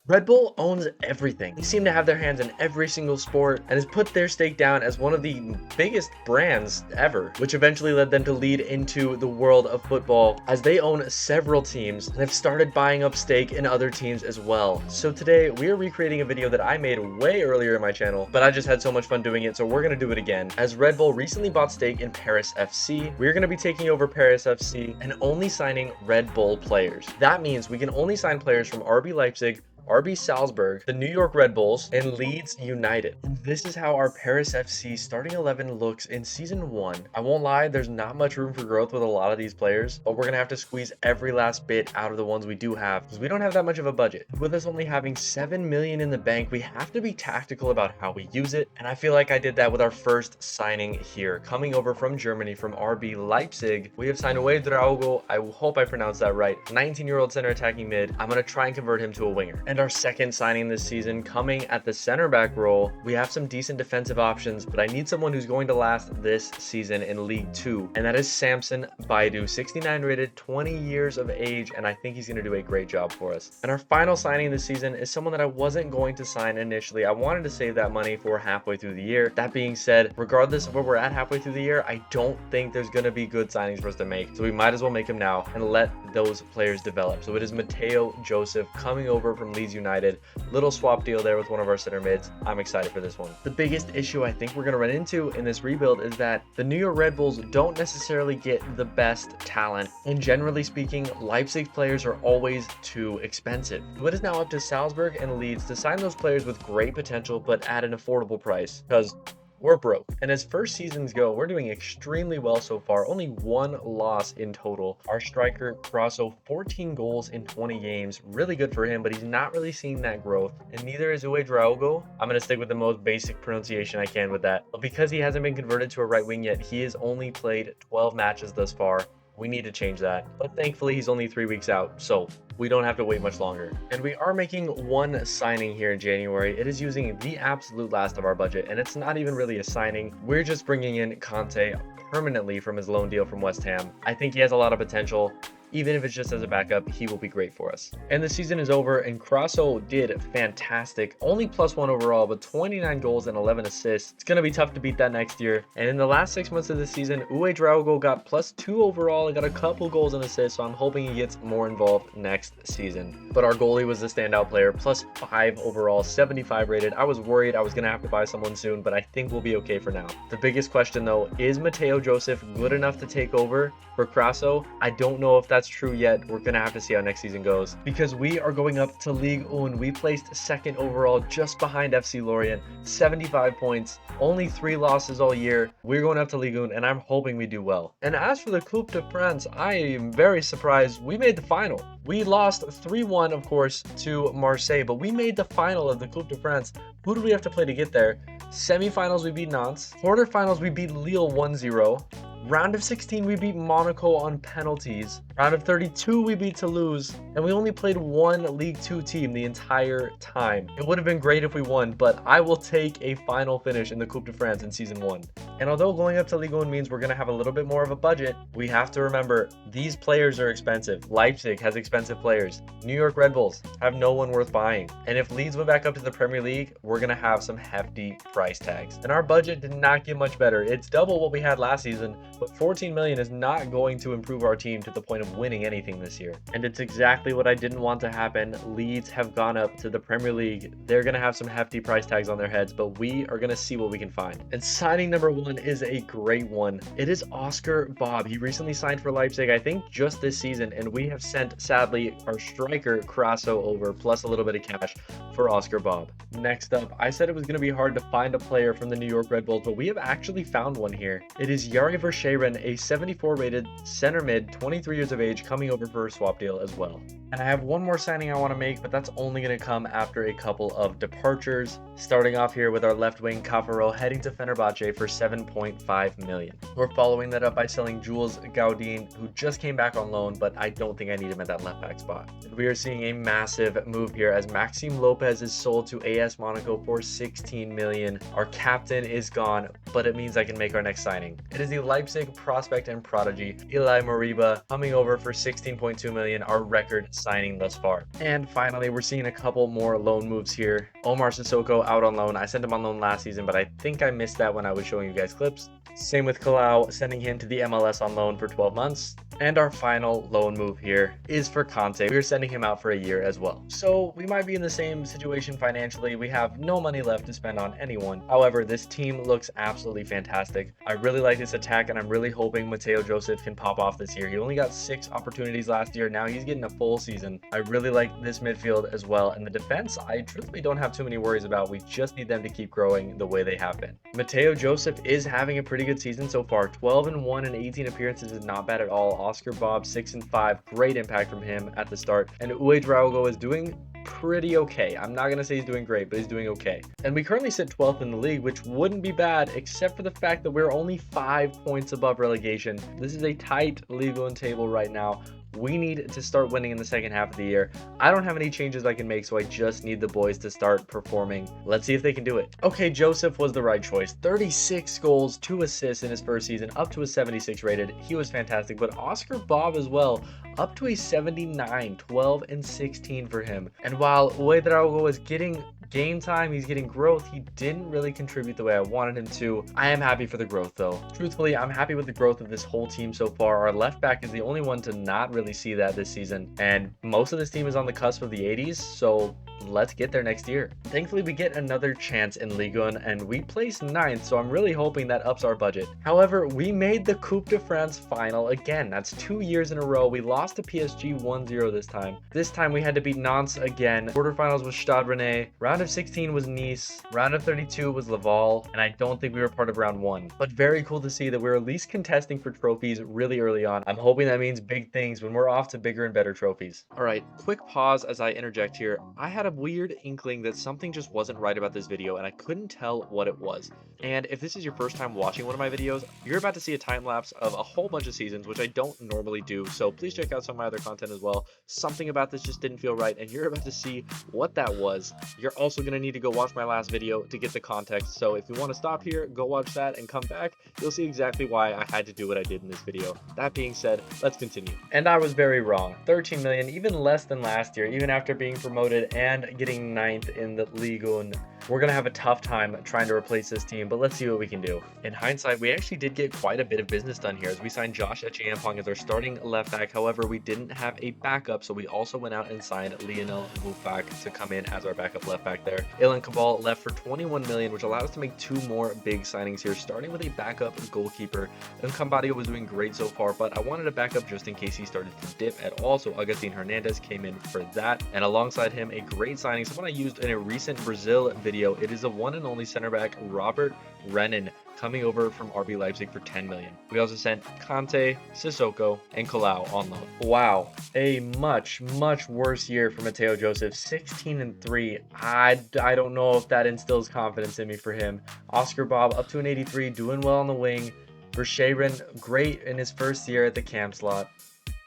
Red Bull owns everything. They seem to have their hands in every single sport and has put their stake down as one of the biggest brands ever, which eventually led them to lead into the world of football as they own several teams and have started buying up stake in other teams as well. So today we are recreating a video that I made way earlier in my channel, but I just had so much fun doing it, so we're gonna do it again. As Red Bull recently bought stake in Paris FC, we're gonna be taking over Paris FC and only signing Red Bull players. That means we can only sign players from RB Leipzig, RB Salzburg, the New York Red Bulls, and Leeds United. And this is how our Paris FC starting 11 looks in season 1. I won't lie, there's not much room for growth with a lot of these players, but we're gonna have to squeeze every last bit out of the ones we do have because we don't have that much of a budget. With us only having 7 million in the bank, we have to be tactical about how we use it, and I feel like I did that with our first signing here. Coming over from Germany from RB Leipzig, we have signed away Draugo. I hope I pronounced that right. 19-year-old center attacking mid. I'm gonna try and convert him to a winger. And our second signing this season, coming at the center back role, we have some decent defensive options, but I need someone who's going to last this season in League 2, and that is Samson Baidu, 69 rated, 20 years of age, and I think he's going to do a great job for us. And our final signing this season is someone that I wasn't going to sign initially. I wanted to save that money for halfway through the year. That being said, regardless of where we're at halfway through the year, I don't think there's going to be good signings for us to make, so we might as well make them now and let those players develop. So it is Matteo Joseph coming over from Leeds United. Little swap deal there with one of our center mids. I'm excited for this one. The biggest issue I think we're going to run into in this rebuild is that the New York Red Bulls don't necessarily get the best talent, and generally speaking, Leipzig players are always too expensive. So it is now up to Salzburg and Leeds to sign those players with great potential but at an affordable price, because we're broke. And as first seasons go, we're doing extremely well so far. Only one loss in total. Our striker, Grasso, 14 goals in 20 games. Really good for him, but he's not really seeing that growth. And neither is Draugo. I'm going to stick with the most basic pronunciation I can with that. But because he hasn't been converted to a right wing yet, he has only played 12 matches thus far. We need to change that. But thankfully, he's only 3 weeks out, so we don't have to wait much longer. And we are making one signing here in January. It is using the absolute last of our budget, and it's not even really a signing. We're just bringing in Conte permanently from his loan deal from West Ham. I think he has a lot of potential. Even if it's just as a backup, he will be great for us. And the season is over, and Grasso did fantastic. Only +1 overall, but 29 goals and 11 assists. It's going to be tough to beat that next year. And in the last 6 months of the season, Draugo got +2 overall and got a couple goals and assists, so I'm hoping he gets more involved next season. But our goalie was the standout player, +5 overall, 75 rated. I was worried I was going to have to buy someone soon, but I think we'll be okay for now. The biggest question, though, is Matteo Joseph good enough to take over for Grasso? I don't know if that's true yet. We're gonna have to see how next season goes, because we are going up to Ligue 1. We placed 2nd overall, just behind FC Lorient, 75 points, only 3 losses all year. We're going up to Ligue 1, and I'm hoping we do well. And as for the Coupe de France, I am very surprised we made the final. We lost 3-1, of course, to Marseille, but we made the final of the Coupe de France. Who do we have to play to get there? Semifinals, we beat Nantes. Quarterfinals, we beat Lille 1-0. Round of 16, we beat Monaco on penalties. Round of 32, we beat Toulouse, and we only played one League 2 team the entire time. It would have been great if we won, but I will take a final finish in the Coupe de France in season 1. And although going up to Ligue 1 means we're going to have a little bit more of a budget, we have to remember these players are expensive. Leipzig has expensive players. New York Red Bulls have no one worth buying. And if Leeds went back up to the Premier League, we're going to have some hefty price tags. And our budget did not get much better. It's double what we had last season, but 14 million is not going to improve our team to the point of winning anything this year. And it's exactly what I didn't want to happen. Leeds have gone up to the Premier League. They're going to have some hefty price tags on their heads, but we are going to see what we can find. And signing number 1 is a great one. It is Oscar Bob. He recently signed for Leipzig, I think just this season, and we have sent, sadly, our striker Grasso over, plus a little bit of cash for Oscar Bob. Next up, I said it was going to be hard to find a player from the New York Red Bulls, but we have actually found one here. It is Yari Verscharen, a 74 rated center mid, 23 years of age, coming over for a swap deal as well. And I have one more signing I want to make, but that's only going to come after a couple of departures. Starting off here with our left wing Cafaro heading to Fenerbahce for 7.5 million. We're following that up by selling Jules Gaudin, who just came back on loan, but I don't think I need him at that left back spot. And we are seeing a massive move here as Maxime Lopez is sold to AS Monaco for 16 million. Our captain is gone, but it means I can make our next signing. It is the Leipzig prospect and prodigy Eli Moriba coming over over for 16.2 million, our record signing thus far. And finally, we're seeing a couple more loan moves here. Omar Sissoko out on loan. I sent him on loan last season, but I think I missed that when I was showing you guys clips. Same with Kalau, sending him to the MLS on loan for 12 months. And our final loan move here is for Conte. We're sending him out for a year as well. So we might be in the same situation financially. We have no money left to spend on anyone. However, this team looks absolutely fantastic. I really like this attack, and I'm really hoping Mateo Joseph can pop off this year. He only got 6 opportunities last year. Now he's getting a full season. I really like this midfield as well. And the defense, I truthfully don't have too many worries about. We just need them to keep growing the way they have been. Mateo Joseph is having a pretty good season so far. 12-1 and 18 appearances is not bad at all. Oscar Bob 6-5, great impact from him at the start. And Uedraogo is doing pretty okay. I'm not gonna say he's doing great, but he's doing okay. And we currently sit 12th in the league, which wouldn't be bad except for the fact that we're only 5 points above relegation. This is a tight Ligue 1 table right now. We need to start winning in the second half of the year. I don't have any changes I can make, so I just need the boys to start performing. Let's see if they can do it. Okay, Joseph was the right choice. 36 goals, 2 assists in his first season, up to a 76 rated. He was fantastic, but Oscar Bob as well, up to a 79, 12-16 for him. And while Uedraogo was getting game time, he's getting growth, he didn't really contribute the way I wanted him to. I am happy for the growth though. Truthfully, I'm happy with the growth of this whole team so far. Our left back is the only one to not really see that this season, and most of this team is on the cusp of the 80s, so let's get there next year. Thankfully, we get another chance in Ligue 1 and we placed 9th, so I'm really hoping that ups our budget. However, we made the Coupe de France final again. That's 2 years in a row. We lost to PSG 1-0 this time. This time we had to beat Nantes again. Quarterfinals was Stade Rennais. Round of 16 was Nice. Round of 32 was Laval, and I don't think we were part of round 1. But very cool to see that we're at least contesting for trophies really early on. I'm hoping that means big things when we're off to bigger and better trophies. All right, quick pause as I interject here. I had a weird inkling that something just wasn't right about this video, and I couldn't tell what it was. And if this is your first time watching one of my videos, you're about to see a time lapse of a whole bunch of seasons, which I don't normally do, so please check out some of my other content as well. Something about this just didn't feel right, and you're about to see what that was. You're also going to need to go watch my last video to get the context, so if you want to stop here, go watch that and come back. You'll see exactly why I had to do what I did in this video. That being said, let's continue. And I was very wrong. 13 million, even less than last year, even after being promoted and getting 9th in the Ligue 1. We're going to have a tough time trying to replace this team, but let's see what we can do. In hindsight, we actually did get quite a bit of business done here as we signed Josh Echeampong as our starting left back. However, we didn't have a backup, so we also went out and signed Lionel Moufak to come in as our backup left back there. Ilan Cabal left for 21 million, which allowed us to make 2 more big signings here, starting with a backup goalkeeper. And Cambadio was doing great so far, but I wanted a backup just in case he started to dip at all, so Agustin Hernandez came in for that. And alongside him, a great signing, someone I used in a recent Brazil video. It is the one and only center back Robert Renan, coming over from RB Leipzig for 10 million. We also sent Conte, Sissoko, and Kalau on loan. Wow, a much worse year for Mateo Joseph. 16-3. I don't know if that instills confidence in me for him. Oscar Bob up to an 83, doing well on the wing. Verscharen, great in his first year at the camp slot.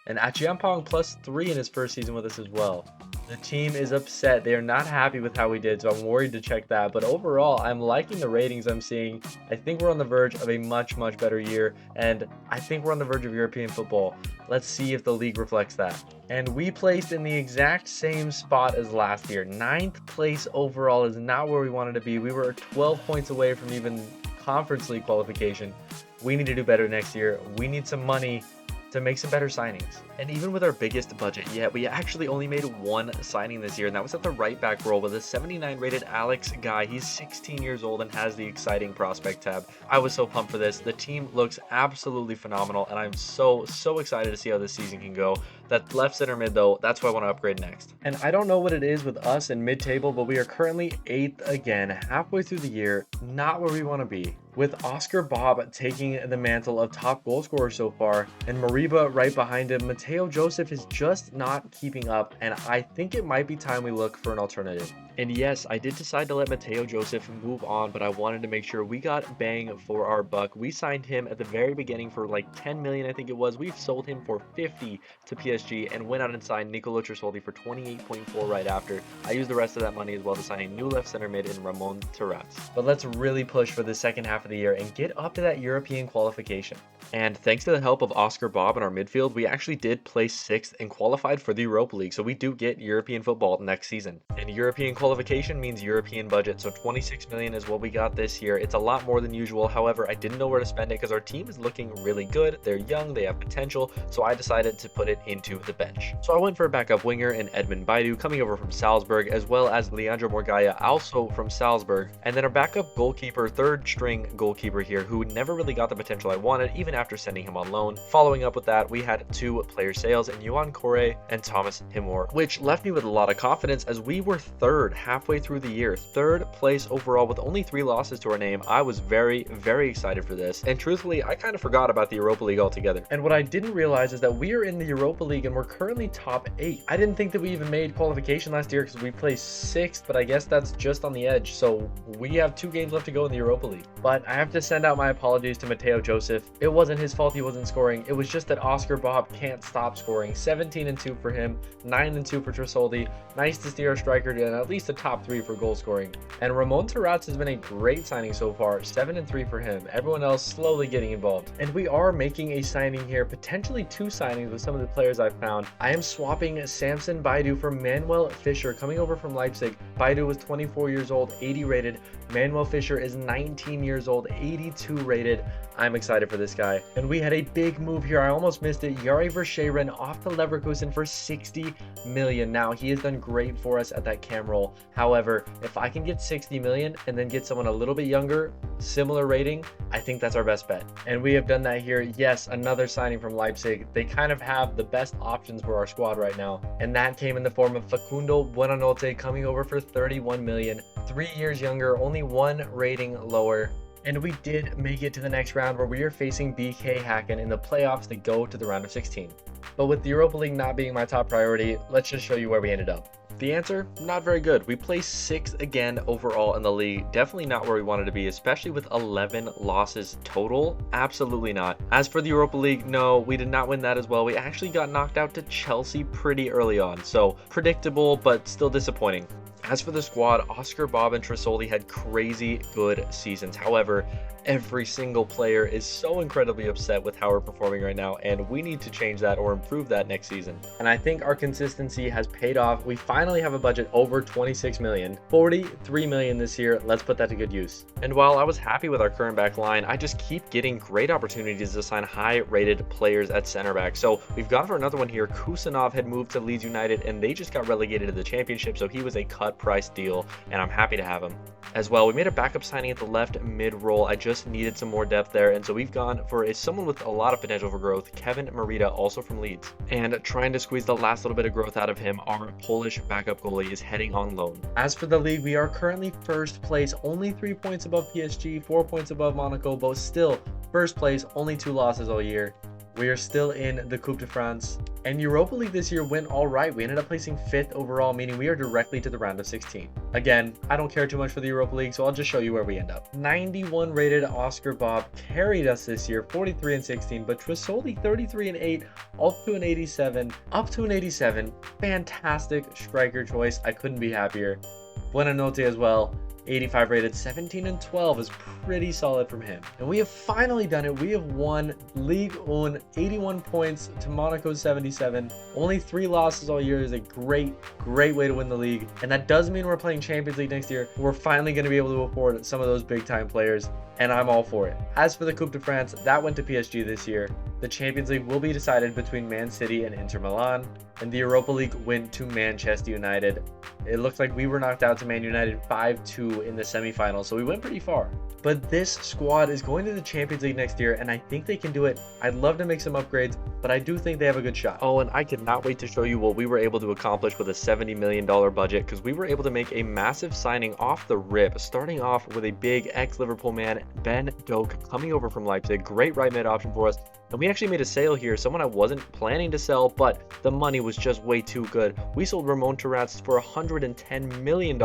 And Achiampong +3 in his first season with us as well. The team is upset. They are not happy with how we did, so I'm worried to check that. But overall, I'm liking the ratings I'm seeing. I think we're on the verge of a much better year, and I think we're on the verge of European football. Let's see if the league reflects that. And we placed in the exact same spot as last year. 9th place overall is not where we wanted to be. We were 12 points away from even Conference League qualification. We need to do better next year. We need some money to make some better signings. And even with our biggest budget yet, we actually only made 1 signing this year, and that was at the right back role with a 79 rated Alex Guy. He's 16 years old and has the exciting prospect tab. I was so pumped for this. The team looks absolutely phenomenal, and I'm so excited to see how this season can go. That left center mid though, that's what I want to upgrade next. And I don't know what it is with us in mid-table, but we are currently 8th again, halfway through the year, not where we want to be. With Oscar Bob taking the mantle of top goal scorer so far, and Mariba right behind him, Mateo Joseph is just not keeping up, and I think it might be time we look for an alternative. And yes, I did decide to let Mateo Joseph move on, but I wanted to make sure we got bang for our buck. We signed him at the very beginning for like 10 million, I think it was. We've sold him for 50 to PSG and went out and signed Nicolo Tresoldi for 28.4 right after. I used the rest of that money as well to sign a new left center mid in Ramon Terraz. But let's really push for the second half of the year and get up to that European qualification. And thanks to the help of Oscar Bob in our midfield, we actually did place 6th and qualified for the Europa League, so we do get European football next season. And European qualification means European budget, so 26 million is what we got this year. It's a lot more than usual. However, I didn't know where to spend it because our team is looking really good. They're young, they have potential, so I decided to put it into the bench. So I went for a backup winger in Edmund Baidu, coming over from Salzburg, as well as Leandro Morgaya, also from Salzburg. And then our backup goalkeeper, third string goalkeeper here, who never really got the potential I wanted, even after sending him on loan. Following up with that, we had 2 player sales in Yohan Corre and Thomas Himor, which left me with a lot of confidence as we were 3rd halfway through the year. 3rd place overall with only 3 losses to our name. I was very, very excited for this. And truthfully, I kind of forgot about the Europa League altogether. And what I didn't realize is that we are in the Europa League and we're currently top 8. I didn't think that we even made qualification last year because we placed 6th, but I guess that's just on the edge. So we have 2 games left to go in the Europa League. But I have to send out my apologies to Mateo Joseph. It wasn't his fault he wasn't scoring. It was just that Oscar Bob can't stop scoring. 17-2 for him, 9-2 for Tresoldi. Nice to see our striker to at least a top 3 for goal scoring. And Ramon Terraz has been a great signing so far, 7-3 for him. Everyone else slowly getting involved. And we are making a signing here, potentially 2 signings with some of the players I've found. I am swapping Samson Baidu for Manuel Fischer, coming over from Leipzig. Baidu was 24 years old, 80 rated. Manuel Fischer is 19 years old, 82 rated. I'm excited for this guy. And we had a big move here. I almost missed it. Yari Verscharen off to Leverkusen for 60 million. Now, he has done great for us at that cam role. However, if I can get 60 million and then get someone a little bit younger, similar rating, I think that's our best bet. And we have done that here. Yes, another signing from Leipzig. They kind of have the best options for our squad right now. And that came in the form of Facundo Buonanotte coming over for 31 million. 3 years younger, only 1 rating lower. And we did make it to the next round where we are facing BK Häcken in the playoffs to go to the round of 16. But with the Europa League not being my top priority, let's just show you where we ended up. The answer, not very good. We placed 6th again overall in the league. Definitely not where we wanted to be, especially with 11 losses total. Absolutely not. As for the Europa League, no, we did not win that as well. We actually got knocked out to Chelsea pretty early on, so predictable, but still disappointing. As for the squad, Oscar Bob and Tresoldi had crazy good seasons. However, every single player is so incredibly upset with how we're performing right now, and we need to change that or improve that next season. And I think our consistency has paid off. We finally have a budget over 26 million, 43 million this year. Let's put that to good use. And while I was happy with our current back line, I just keep getting great opportunities to sign high-rated players at center back. So we've gone for another one here. Kusanov had moved to Leeds United, and they just got relegated to the championship, so he was a cut price deal, and I'm happy to have him. As well, we made a backup signing at the left mid role. I just needed some more depth there, and so we've gone for someone with a lot of potential for growth, Kevin Marita, also from Leeds. And trying to squeeze the last little bit of growth out of him, our Polish backup goalie is heading on loan. As for the league, we are currently 1st place, only 3 points above PSG, 4 points above Monaco, but still 1st place, only 2 losses all year. We are still in the Coupe de France. And Europa League this year went all right. We ended up placing 5th overall, meaning we are directly to the round of 16. Again, I don't care too much for the Europa League, so I'll just show you where we end up. 91 rated Oscar Bob carried us this year, 43-16, but Tresoldi 33-8, up to an 87. Fantastic striker choice. I couldn't be happier. Buonanotte as well. 85 rated, 17-12 is pretty solid from him. And we have finally done it. We have won Ligue 1, 81 points to Monaco 77. Only 3 losses all year is a great way to win the league. And that does mean we're playing Champions League next year. We're finally going to be able to afford some of those big time players, and I'm all for it. As for the Coupe de France, that went to PSG this year. The Champions League will be decided between Man City and Inter Milan, and the Europa League went to Manchester United. It looks like we were knocked out to Man United 5-2 in the semifinals, so we went pretty far. But this squad is going to the Champions League next year, and I think they can do it. I'd love to make some upgrades, but I do think they have a good shot. Oh, and I cannot wait to show you what we were able to accomplish with a $70 million budget, because we were able to make a massive signing off the rip, starting off with a big ex-Liverpool man, Ben Doak, coming over from Leipzig. Great right mid option for us. And we actually made a sale here, someone I wasn't planning to sell, but the money was just way too good. We sold Ramon Terraz for $110 million,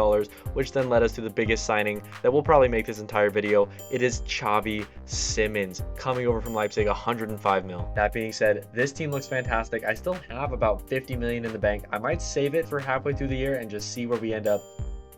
which then led us to the biggest signing that we'll probably make this entire video. It is Xavi Simons, coming over from Leipzig, 105 mil. That being said, this team looks fantastic. I still have about 50 million in the bank. I might save it for halfway through the year and just see where we end up.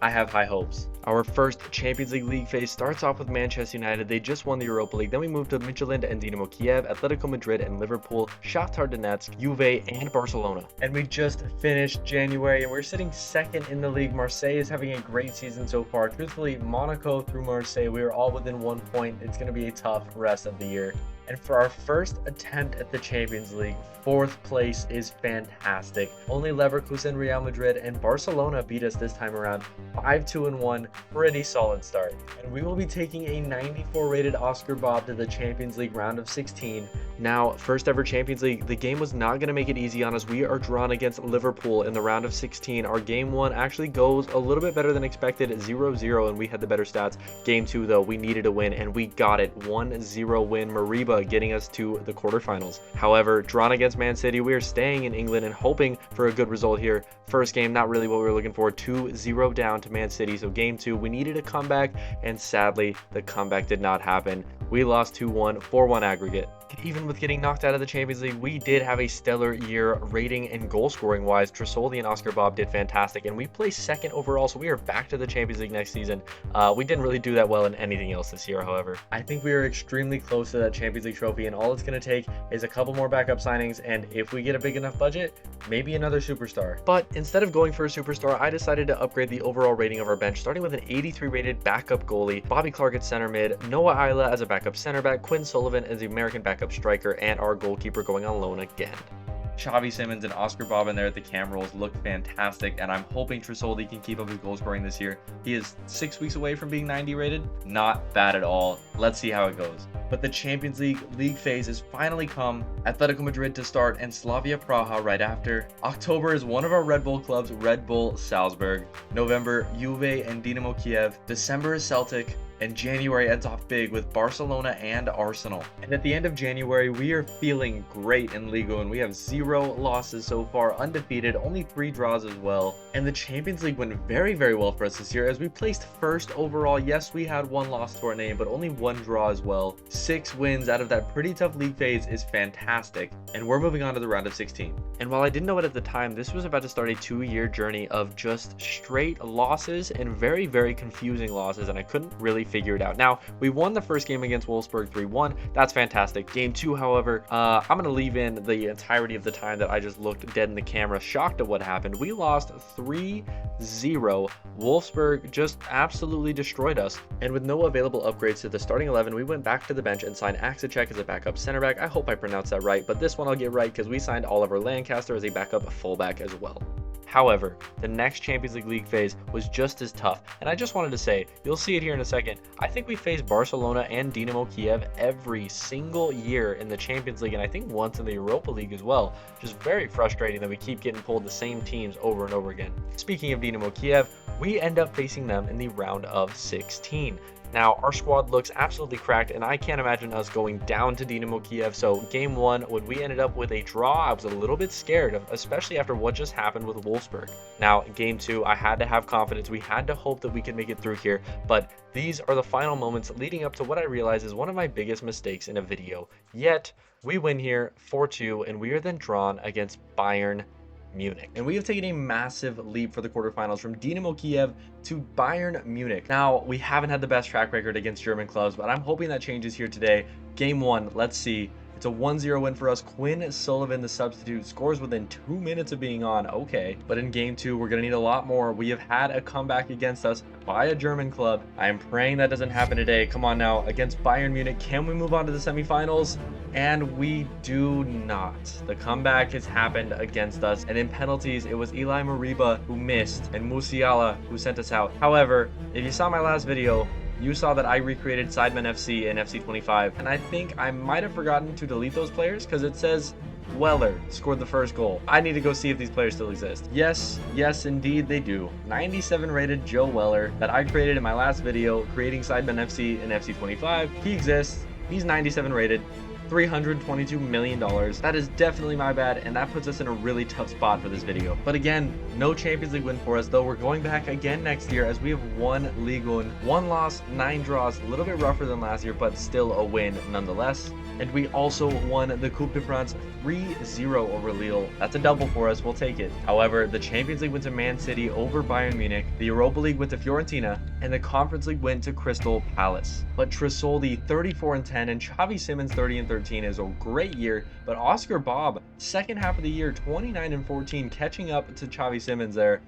I have high hopes. Our first Champions League phase starts off with Manchester United. They just won the Europa League. Then we moved to Midtjylland and Dinamo Kiev, Atletico Madrid and Liverpool, Shakhtar Donetsk, Juve, and Barcelona. And we just finished January and we're sitting second in the league. Marseille is having a great season so far. Truthfully, Monaco through Marseille, we are all within 1 point. It's going to be a tough rest of the year. And for our first attempt at the Champions League, 4th place is fantastic. Only Leverkusen, Real Madrid, and Barcelona beat us this time around. 5-2-1, pretty solid start. And we will be taking a 94 rated Oscar Bob to the Champions League round of 16. Now, first ever Champions League, the game was not going to make it easy on us. We are drawn against Liverpool in the round of 16. Our game 1 actually goes a little bit better than expected, 0-0, and we had the better stats. Game 2, though, we needed a win, and we got it. 1-0 win, Mariba getting us to the quarterfinals. However, drawn against Man City, we are staying in England and hoping for a good result here. First game, not really what we were looking for. 2-0 down to Man City, so game 2, we needed a comeback, and sadly, the comeback did not happen. We lost 2-1, 4-1 aggregate. Even with getting knocked out of the Champions League, we did have a stellar year rating and goal scoring wise. Trissoldi and Oscar Bob did fantastic, and we placed second overall, so we are back to the Champions League next season. We didn't really do that well in anything else this year, however. I think we are extremely close to that Champions League trophy, and all it's going to take is a couple more backup signings, and if we get a big enough budget, maybe another superstar. But instead of going for a superstar, I decided to upgrade the overall rating of our bench, starting with an 83 rated backup goalie, Bobby Clark at center mid, Noah Isla as a backup center back, Quinn Sullivan as the American backup striker, and our goalkeeper going on loan again. Xavi Simons and Oscar Bob in there at the cam roles look fantastic, and I'm hoping Trissoldi can keep up his goal scoring this year. He is 6 weeks away from being 90 rated. Not bad at all. Let's see how it goes. But the Champions League phase has finally come. Atletico Madrid to start and Slavia Praha right after. October is one of our Red Bull clubs, Red Bull Salzburg. November, Juve and Dinamo Kiev. December is Celtic. And January ends off big with Barcelona and Arsenal. And at the end of January, we are feeling great in Liga, and we have 0 losses so far, undefeated, only 3 draws as well. And the Champions League went very, very well for us this year as we placed first overall. Yes, we had 1 loss to our name, but only 1 draw as well. 6 wins out of that pretty tough league phase is fantastic. And we're moving on to the round of 16. And while I didn't know it at the time, this was about to start a 2-year journey of just straight losses and very, very confusing losses, and I couldn't really figure it out. Now, we won the first game against Wolfsburg 3-1. That's fantastic. Game 2, however, I'm going to leave in the entirety of the time that I just looked dead in the camera, shocked at what happened. We lost 3-0. Wolfsburg just absolutely destroyed us. And with no available upgrades to the starting 11, we went back to the bench and signed Axacek as a backup center back. I hope I pronounced that right, but this one I'll get right because we signed Oliver Lancaster as a backup fullback as well. However, the next Champions League phase was just as tough, and I just wanted to say, you'll see it here in a second, I think we faced Barcelona and Dinamo Kiev every single year in the Champions League, and I think once in the Europa League as well. Just very frustrating that we keep getting pulled the same teams over and over again. Speaking of Dinamo Kiev, we end up facing them in the round of 16. Now, our squad looks absolutely cracked, and I can't imagine us going down to Dinamo Kiev. So game 1, when we ended up with a draw, I was a little bit scared, especially after what just happened with Wolfsburg. Now, game 2, I had to have confidence. We had to hope that we could make it through here, but these are the final moments leading up to what I realize is one of my biggest mistakes in a video. Yet, we win here 4-2, and we are then drawn against Bayern Munich. And we have taken a massive leap for the quarterfinals from Dinamo Kiev to Bayern Munich. Now, we haven't had the best track record against German clubs, but I'm hoping that changes here today. Game 1, let's see. It's a 1-0 win for us. Quinn Sullivan, the substitute, scores within 2 minutes of being on. Okay. But in game 2, we're going to need a lot more. We have had a comeback against us by a German club. I am praying that doesn't happen today. Come on now. Against Bayern Munich, can we move on to the semifinals? And we do not. The comeback has happened against us. And in penalties, it was Eli Mariba who missed and Musiala who sent us out. However, if you saw my last video, you saw that I recreated Sidemen FC in FC 25, and I think I might have forgotten to delete those players because it says Weller scored the first goal. I need to go see if these players still exist. Yes, indeed they do. 97 rated Joe Weller that I created in my last video, creating Sidemen FC in FC 25. He exists. He's 97 rated. $322 million. That is definitely my bad, and that puts us in a really tough spot for this video. But again, no Champions League win for us, though we're going back again next year as we have one Ligue 1 loss, 9 draws, a little bit rougher than last year, but still a win nonetheless. And we also won the Coupe de France 3-0 over Lille. That's a double for us, we'll take it. However, the Champions League went to Man City over Bayern Munich, the Europa League went to Fiorentina, and the Conference League went to Crystal Palace. But Tresoldi 34-10 and Xavi Simons 30-13 is a great year, but Oscar Bob, second half of the year, 29-14, catching up to Xavi Simons there.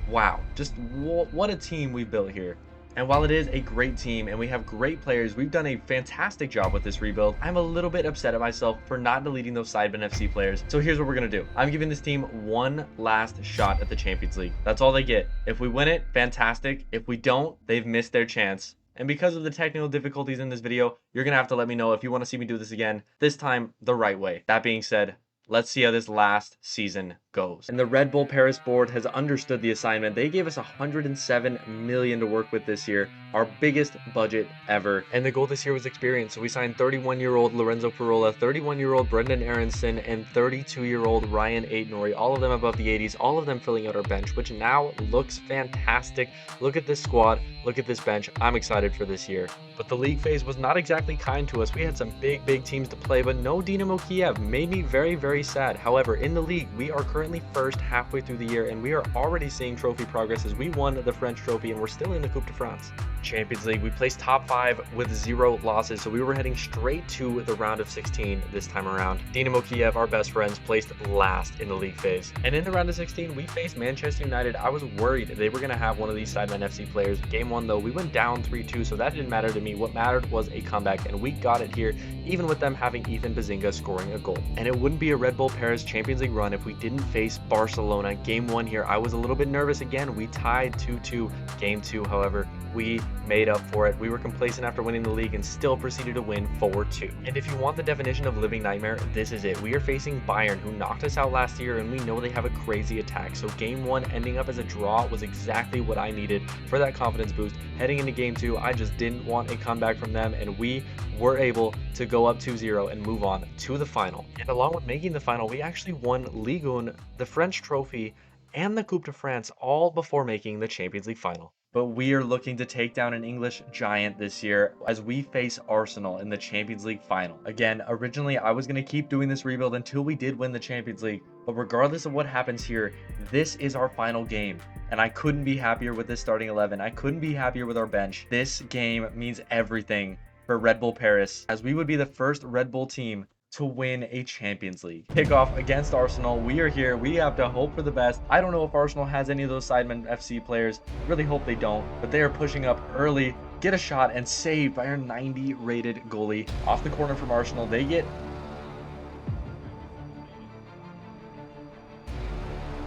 Wow, just what a team we built here. And while it is a great team and we have great players, we've done a fantastic job with this rebuild. I'm a little bit upset at myself for not deleting those Sidemen FC players. So here's what we're going to do. I'm giving this team one last shot at the Champions League. That's all they get. If we win it, fantastic. If we don't, they've missed their chance. And because of the technical difficulties in this video, you're going to have to let me know if you want to see me do this again, this time the right way. That being said, let's see how this last season goes. And the Red Bull Paris board has understood the assignment. They gave us $107 million to work with this year, our biggest budget ever. And the goal this year was experience. So we signed 31-year-old Lorenzo Parola, 31-year-old Brendan Aronson, and 32-year-old Ryan Aitnori, all of them above the 80s, all of them filling out our bench, which now looks fantastic. Look at this squad, look at this bench. I'm excited for this year. But the league phase was not exactly kind to us. We had some big teams to play, but no Dynamo Kiev. Made me very sad. However, in the league, we are currently first halfway through the year, and we are already seeing trophy progress as we won the French trophy, and we're still in the Coupe de France. Champions League, we placed top 5 with 0 losses, so we were heading straight to the round of 16 this time around. Dynamo Kiev, our best friends, placed last in the league phase. And in the round of 16, we faced Manchester United. I was worried they were going to have one of these Sidemen FC players. Game 1, though, we went down 3-2, so that didn't matter to me. What mattered was a comeback, and we got it here, even with them having Ethan Bazinga scoring a goal. And it wouldn't be a Red Bull Paris Champions League run if we didn't face Barcelona. Game 1 here, I was a little bit nervous again. We tied 2-2. Game 2, however, we made up for it. We were complacent after winning the league and still proceeded to win 4-2. And if you want the definition of living nightmare, this is it. We are facing Bayern, who knocked us out last year, and we know they have a crazy attack. So game 1 ending up as a draw was exactly what I needed for that confidence boost. Heading into game 2, I just didn't want a comeback from them, and we were able to go up 2-0 and move on to the final. And along with making the final, we actually won Ligue 1, the French trophy, and the Coupe de France, all before making the Champions League final. But we are looking to take down an English giant this year as we face Arsenal in the Champions League final. Again, originally I was going to keep doing this rebuild until we did win the Champions League, but regardless of what happens here, this is our final game. And I couldn't be happier with this starting 11. I couldn't be happier with our bench. This game means everything for Red Bull Paris, as we would be the first Red Bull team to win a Champions League. Kickoff against Arsenal. We are here. We have to hope for the best. I don't know if Arsenal has any of those Sidemen FC players. Really hope they don't, but they are pushing up early, get a shot, and saved by our 90 rated goalie. Off the corner from Arsenal, they get...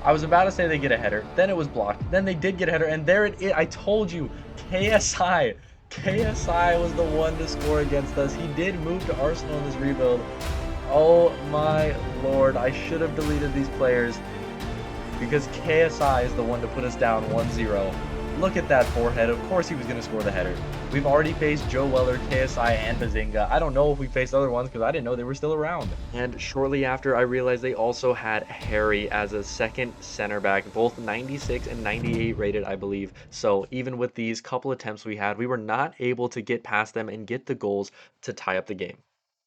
I was about to say they get a header, then it was blocked, then they did get a header, and there it is. I told you, KSI was the one to score against us. He did move to Arsenal in this rebuild. Oh my lord, I should have deleted these players because KSI is the one to put us down 1-0. Look at that forehead. Of course he was going to score the header. We've already faced Joe Weller, KSI, and Bazinga. I don't know if we faced other ones because I didn't know they were still around. And shortly after, I realized they also had Harry as a second center back, both 96 and 98 rated, I believe. So even with these couple attempts we had, we were not able to get past them and get the goals to tie up the game.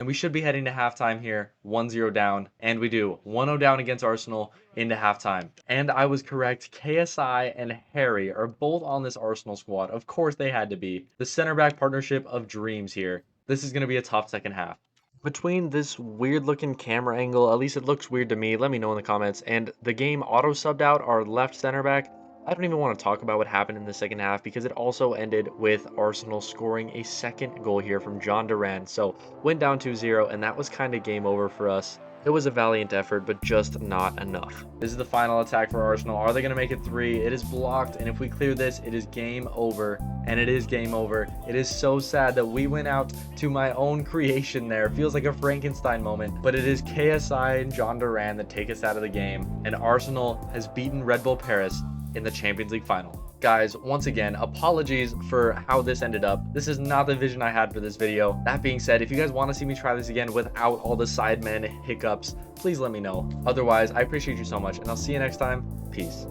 And we should be heading to halftime here, 1-0 down, and we do. 1-0 down against Arsenal into halftime. And I was correct, KSI and Harry are both on this Arsenal squad. Of course they had to be. The center back partnership of dreams here. This is going to be a tough second half. Between this weird looking camera angle, at least it looks weird to me, let me know in the comments, and the game auto-subbed out our left center back, I don't even want to talk about what happened in the second half because it also ended with Arsenal scoring a second goal here from John Duran. So went down 2-0 and that was kind of game over for us. It was a valiant effort, but just not enough. This is the final attack for Arsenal. Are they going to make it 3? It is blocked, and if we clear this, it is game over. And it is game over. It is so sad that we went out to my own creation there. Feels like a Frankenstein moment, but it is KSI and John Duran that take us out of the game, and Arsenal has beaten Red Bull Paris in the Champions League final. guys, once again, apologies for how this ended up. This is not the vision I had for this video. That being said, if you guys want to see me try this again without all the sidemen hiccups, please let me know. Otherwise, I appreciate you so much, and I'll see you next time. Peace.